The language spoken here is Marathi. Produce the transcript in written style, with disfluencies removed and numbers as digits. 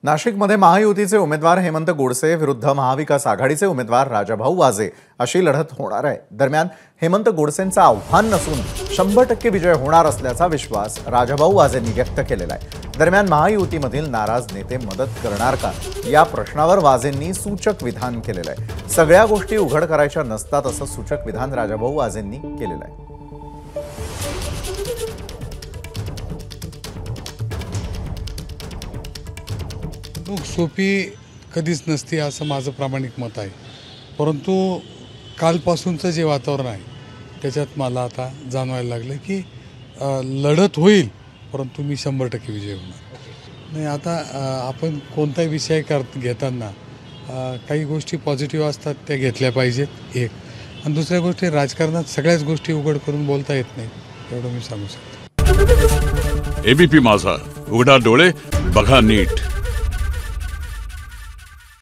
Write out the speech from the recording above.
नाशिकमध्ये महायुतीचे उमेदवार हेमंत गोडसे विरुद्ध महाविकास आघाडीचे उमेदवार राजाभाऊ वाजे अशी लढत होणार आहे। दरम्यान हेमंत गोडसेंचं आव्हान नसून 100% विजय होणार असल्याचा विश्वास राजाभाऊ वाजेंनी व्यक्त केलेला आहे। दरम्यान महायुतीमधील नाराज नेते मदत करणार का या प्रश्नावर वाजेंनी सूचक विधान केलेलं आहे। सगळ्या गोष्टी उघड करायच्या नसतात असं सूचक विधान राजाभाऊ वाजेंनी केलेलं आहे। सोपी कधीच नसते असं माझं प्रामाणिक मत आहे, परंतु कालपासूनचं जे वातावरण आहे त्याच्यात मला आता जाणवायला लागलं की लढत होईल, परंतु मी 100% विजय होणार नाही। आता आपण कोणताही विषय घेताना काही गोष्टी पॉझिटिव्ह असतात त्या घेतल्या पाहिजेत एक, आणि दुसऱ्या गोष्टी राजकारणात सगळ्याच गोष्टी उघड करून बोलता येत नाही, एवढं मी सांगू शकतो। एबीपी माझा, उघडा डोळे बघा नीट।